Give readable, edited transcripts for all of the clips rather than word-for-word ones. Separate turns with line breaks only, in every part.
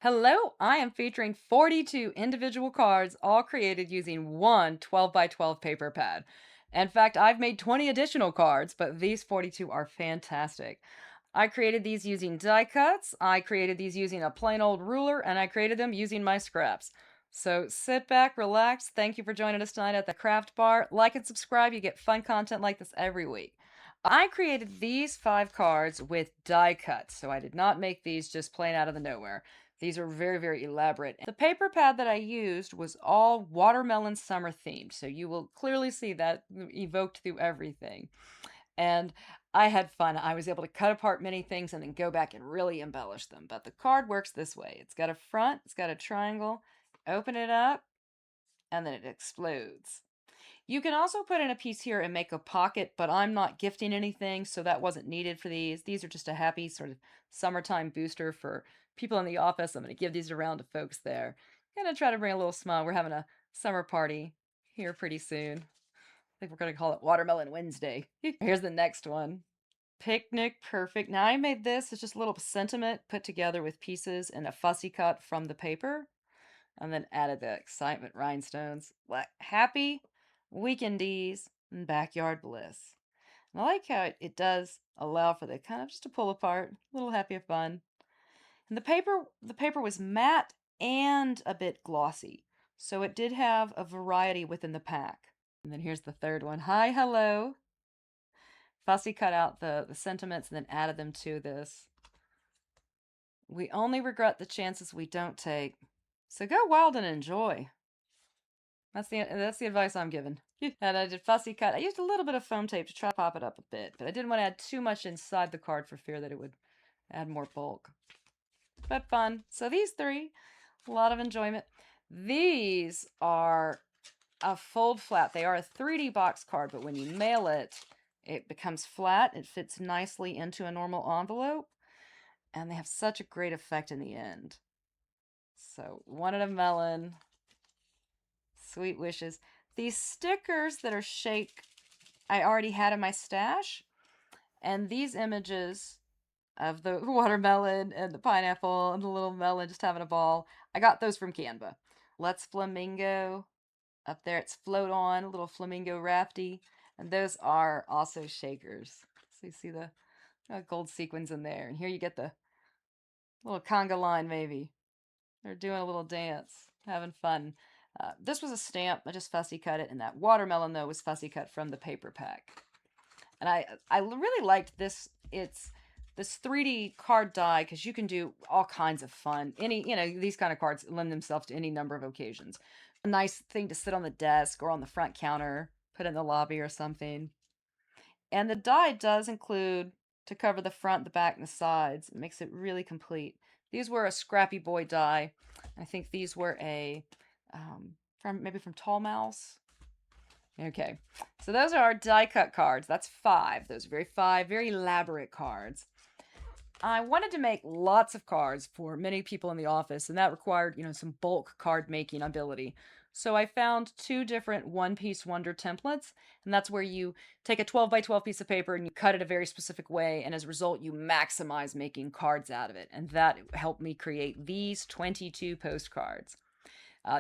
Hello, I am featuring 42 individual cards, all created using one 12 by 12 paper pad. In fact, I've made 20 additional cards, but these 42 are fantastic. I created these using die cuts, I created these using a plain old ruler, and I created them using my scraps. So sit back, relax. Thank you for joining us tonight at the craft bar. Like and subscribe, you get fun content like this every week. I created these 5 cards with die cuts, so I did not make these just plain out of the nowhere. These are very, very elaborate. The paper pad that I used was all watermelon summer themed, so you will clearly see that evoked through everything. And I had fun. I was able to cut apart many things and then go back and really embellish them. But the card works this way: it's got a front, it's got a triangle, open it up, and then it explodes. You can also put in a piece here and make a pocket, but I'm not gifting anything, so that wasn't needed for these. These are just a happy sort of summertime booster for people in the office. I'm going to give these around to folks there. Gonna try to bring a little smile. We're having a summer party here pretty soon. I think we're going to call it Watermelon Wednesday. Here's the next one. Picnic Perfect. Now I made this. It's just a little sentiment put together with pieces and a fussy cut from the paper and then added the excitement rhinestones. Like happy weekendies and backyard bliss. And I like how it does allow for the kind of just to pull apart, a little happy fun. And the paper was matte and a bit glossy. So it did have a variety within the pack. And then here's the third one. Hi, hello. Fussy cut out the sentiments and then added them to this. We only regret the chances we don't take. So go wild and enjoy. That's the advice I'm given. And I did fussy cut. I used a little bit of foam tape to try to pop it up a bit, but I didn't want to add too much inside the card for fear that it would add more bulk. But fun. So these three, a lot of enjoyment. These are a fold flat. They are a 3D box card, but when you mail it, it becomes flat. It fits nicely into a normal envelope, and they have such a great effect in the end. So wanted a melon, sweet wishes. These stickers that are shaped I already had in my stash. And these images of the watermelon and the pineapple and the little melon just having a ball, I got those from Canva. Let's Flamingo. Up there, it's Float On, a little flamingo rafty. And those are also shakers. So you see the gold sequins in there. And here you get the little conga line, maybe. They're doing a little dance, having fun. This was a stamp. I just fussy cut it. And that watermelon, though, was fussy cut from the paper pack. And I really liked this. It's this 3D card die because you can do all kinds of fun. These kind of cards lend themselves to any number of occasions. A nice thing to sit on the desk or on the front counter, put in the lobby or something. And the die does include to cover the front, the back, and the sides. It makes it really complete. These were a Scrappy Boy die. I think these were from Tall Mouse. Okay, so those are our die cut cards. That's 5. Those are five very elaborate cards. I wanted to make lots of cards for many people in the office, and that required, some bulk card making ability. So I found 2 different one-piece wonder templates, and that's where you take a 12 by 12 piece of paper and you cut it a very specific way, and as a result, you maximize making cards out of it. And that helped me create these 22 postcards.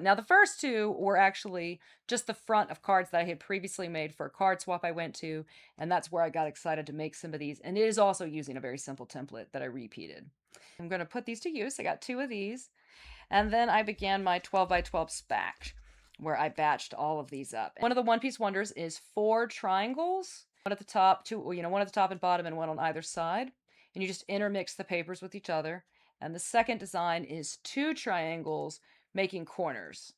Now, the first 2 were actually just the front of cards that I had previously made for a card swap I went to, and that's where I got excited to make some of these. And it is also using a very simple template that I repeated. I'm going to put these to use. I got 2 of these. And then I began my 12 by 12 spack, where I batched all of these up. One of the One Piece Wonders is 4 triangles, one at the top, one at the top and bottom, and one on either side. And you just intermix the papers with each other. And the second design is 2 triangles making corners.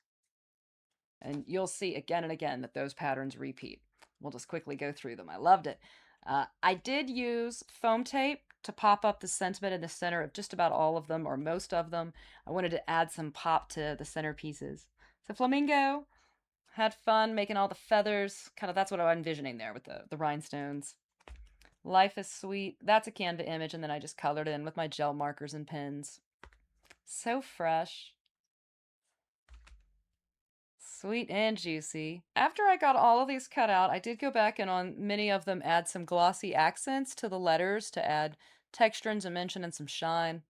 And you'll see again and again that those patterns repeat. We'll just quickly go through them. I loved it. I did use foam tape to pop up the sentiment in the center of just about all of them or most of them. I wanted to add some pop to the centerpieces. So Flamingo had fun making all the feathers. Kind of that's what I'm envisioning there with the rhinestones. Life is Sweet. That's a Canva image, and then I just colored in with my gel markers and pens. So fresh. Sweet and juicy. After I got all of these cut out, I did go back and on many of them add some glossy accents to the letters to add texture and dimension and some shine.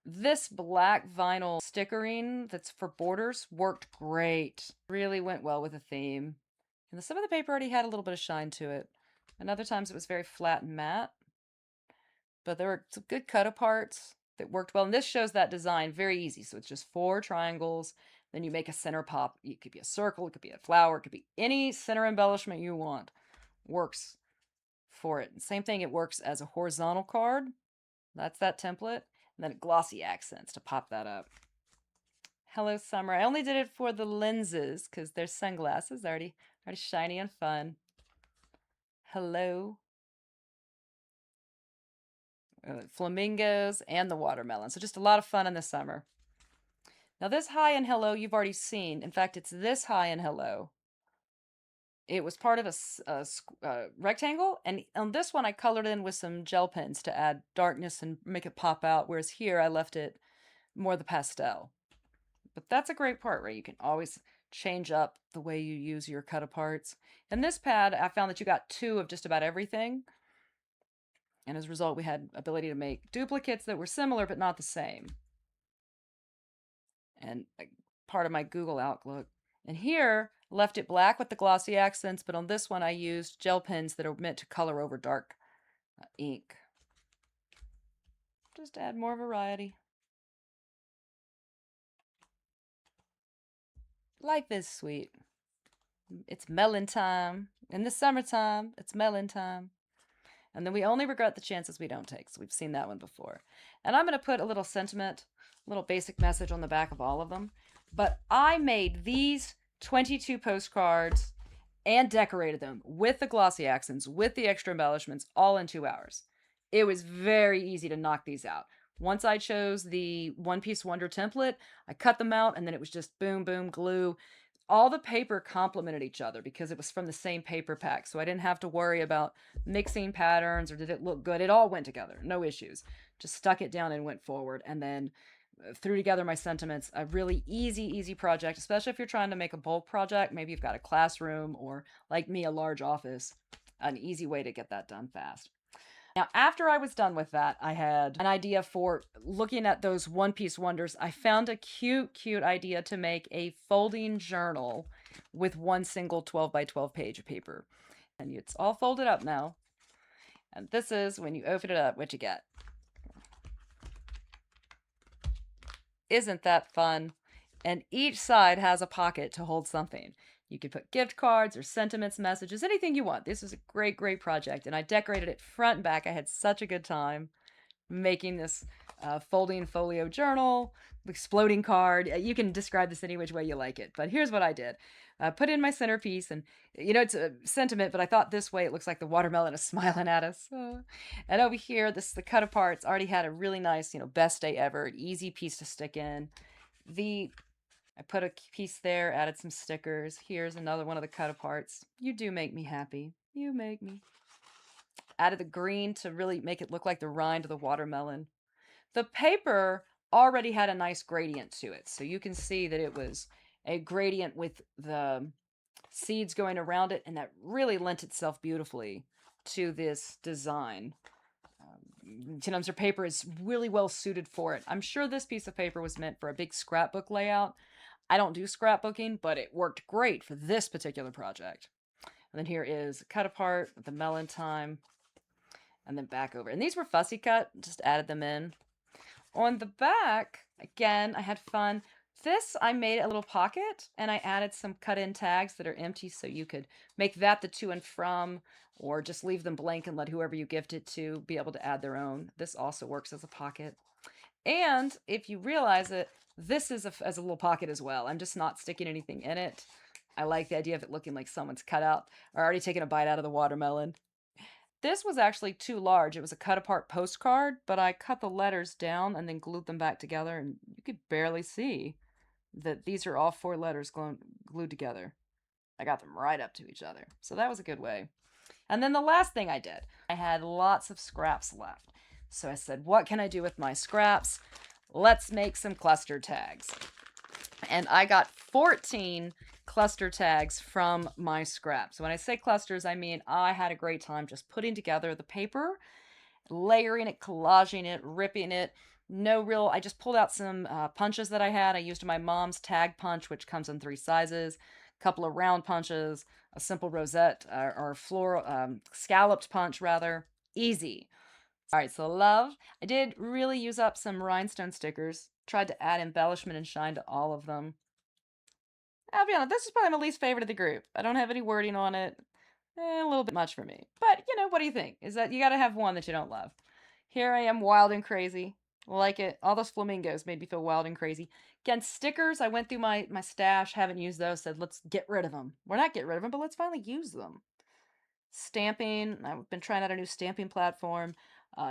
This black vinyl stickering that's for borders worked great. Really went well with the theme. And some of the paper already had a little bit of shine to it. And other times it was very flat and matte. But there were some good cut aparts that worked well. And this shows that design very easy. So it's just 4 triangles. Then you make a center pop. It could be a circle, it could be a flower, it could be any center embellishment you want. Works for it. And same thing, it works as a horizontal card. That's that template. And then glossy accents to pop that up. Hello Summer. I only did it for the lenses because they're sunglasses, already shiny and fun. Hello. Flamingos and the watermelon. So just a lot of fun in the summer. Now this hi and hello you've already seen. In fact, it's this hi and hello. It was part of a rectangle, and on this one I colored in with some gel pens to add darkness and make it pop out, whereas here I left it more the pastel. But that's a great part, right? You can always change up the way you use your cut aparts. And this pad, I found that you got 2 of just about everything. And as a result, we had ability to make duplicates that were similar but not the same. And part of my Google Outlook. And here, left it black with the glossy accents, but on this one I used gel pens that are meant to color over dark ink. Just add more variety. Life is sweet. It's melon time. In the summertime, it's melon time. And then we only regret the chances we don't take. So we've seen that one before. And I'm going to put a little sentiment, a little basic message on the back of all of them. But I made these 22 postcards and decorated them with the glossy accents, with the extra embellishments, all in 2 hours. It was very easy to knock these out. Once I chose the One Piece Wonder template, I cut them out and then it was just boom, boom, glue. All the paper complemented each other because it was from the same paper pack. So I didn't have to worry about mixing patterns or did it look good. It all went together, no issues. Just stuck it down and went forward. And then threw together my sentiments. A really easy project, especially if you're trying to make a bulk project. Maybe you've got a classroom or, like me, a large office. An easy way to get that done fast. Now, after I was done with that, I had an idea for looking at those One Piece wonders. I found a cute idea to make a folding journal with one single 12 by 12 page of paper. And it's all folded up now. And this is, when you open it up, what you get. Isn't that fun? And each side has a pocket to hold something. You could put gift cards or sentiments, messages, anything you want. This is a great project. And I decorated it front and back. I had such a good time making this folding folio journal, exploding card. You can describe this any which way you like it. But here's what I did. Put in my centerpiece, and it's a sentiment, but I thought this way it looks like the watermelon is smiling at us. And over here, the cut aparts already had a really nice, best day ever, an easy piece to stick in. I put a piece there, added some stickers. Here's another one of the cut aparts. You do make me happy. You make me. Added the green to really make it look like the rind of the watermelon. The paper already had a nice gradient to it. So you can see that it was a gradient with the seeds going around it, and that really lent itself beautifully to this design. Sometimes your paper is really well suited for it. I'm sure this piece of paper was meant for a big scrapbook layout. I don't do scrapbooking, but it worked great for this particular project. And then here is cut apart with the melon time, and then back over. And these were fussy cut, just added them in. On the back, again, I had fun. This, I made a little pocket, and I added some cut-in tags that are empty, so you could make that the to and from, or just leave them blank and let whoever you gift it to be able to add their own. This also works as a pocket. And if you realize it, this is as a little pocket as well. I'm just not sticking anything in it. I like the idea of it looking like someone's cut out or already taken a bite out of the watermelon. This was actually too large. It was a cut apart postcard, but I cut the letters down and then glued them back together, and you could barely see that these are all 4 letters glued together. I got them right up to each other. So that was a good way. And then the last thing I did, I had lots of scraps left. So I said, what can I do with my scraps? Let's make some cluster tags. And I got 14 cluster tags from my scraps. When I say clusters, I mean I had a great time just putting together the paper, layering it, collaging it, ripping it, No real, I just pulled out some punches that I had. I used my mom's tag punch, which comes in three sizes, a couple of round punches, a simple rosette or floral, scalloped punch rather. Easy. All right, so love. I did really use up some rhinestone stickers. Tried to add embellishment and shine to all of them. I'll be honest, this is probably my least favorite of the group. I don't have any wording on it. A little bit much for me. But, what do you think? Is that you got to have one that you don't love. Here I am, wild and crazy. Like it. All those flamingos made me feel wild and crazy. Again, stickers, I went through my stash, haven't used those, said let's get rid of them. We're not get rid of them, but let's finally use them. Stamping, I've been trying out a new stamping platform.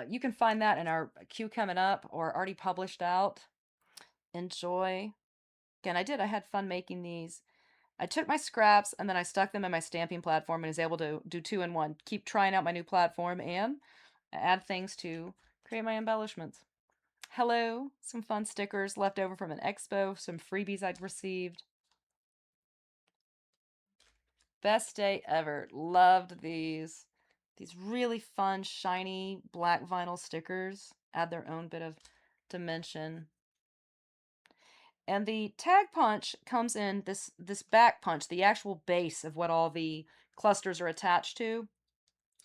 You can find that in our queue coming up or already published out. Enjoy. Again, I had fun making these. I took my scraps and then I stuck them in my stamping platform and was able to do two in one. Keep trying out my new platform and add things to create my embellishments. Hello, some fun stickers left over from an expo, some freebies I'd received. Best day ever. Loved these. These really fun, shiny black vinyl stickers add their own bit of dimension. And the tag punch comes in this back punch, the actual base of what all the clusters are attached to.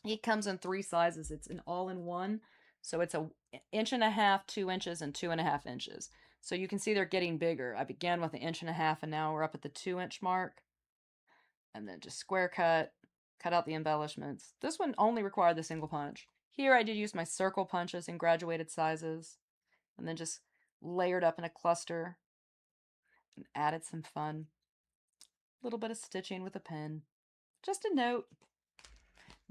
It comes in three sizes. It's an all-in-one. So it's a inch and a half, 2 inches, and 2.5 inches. So you can see they're getting bigger. I began with an inch and a half, and now we're up at the 2 inch mark. And then just square cut out the embellishments. This one only required the single punch. Here I did use my circle punches in graduated sizes, and then just layered up in a cluster and added some fun. Little bit of stitching with a pen. Just a note.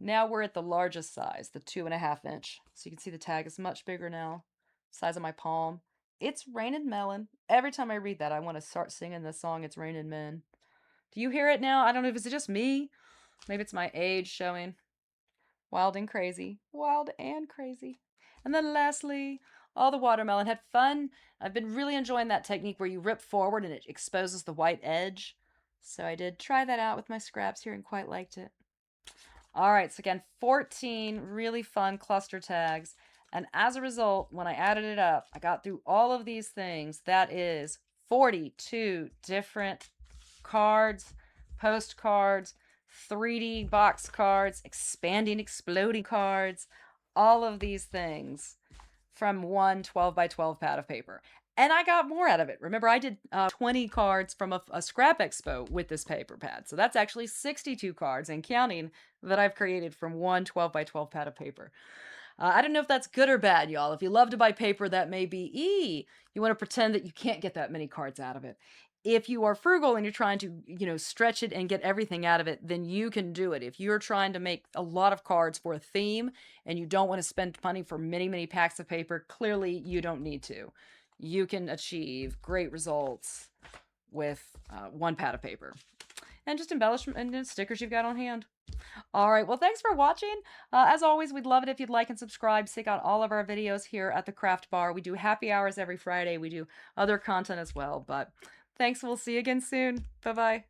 Now we're at the largest size, the 2.5 inch. So you can see the tag is much bigger now. Size of my palm. It's Rainin' Melon. Every time I read that, I want to start singing the song It's Rainin' Men. Do you hear it now? I don't know if it's just me. Maybe it's my age showing. Wild and crazy. Wild and crazy. And then lastly, all the watermelon had fun. I've been really enjoying that technique where you rip forward and it exposes the white edge. So I did try that out with my scraps here and quite liked it. All right, so again, 14 really fun cluster tags. And as a result, when I added it up, I got through all of these things. That is 42 different cards, postcards, 3D box cards, expanding, exploding cards, all of these things from one 12 by 12 pad of paper. And I got more out of it. Remember, I did 20 cards from a scrap expo with this paper pad. So that's actually 62 cards and counting that I've created from one 12 by 12 pad of paper. I don't know if that's good or bad, y'all. If you love to buy paper, that may be you want to pretend that you can't get that many cards out of it. If you are frugal and you're trying to, stretch it and get everything out of it, then you can do it. If you're trying to make a lot of cards for a theme and you don't want to spend money for many, many packs of paper, clearly you don't need to. You can achieve great results with one pad of paper and just embellishment and stickers you've got on hand. All right. Well, thanks for watching. As always, we'd love it if you'd like and subscribe. Seek out all of our videos here at the Craft Bar. We do happy hours every Friday. We do other content as well. But thanks. We'll see you again soon. Bye bye.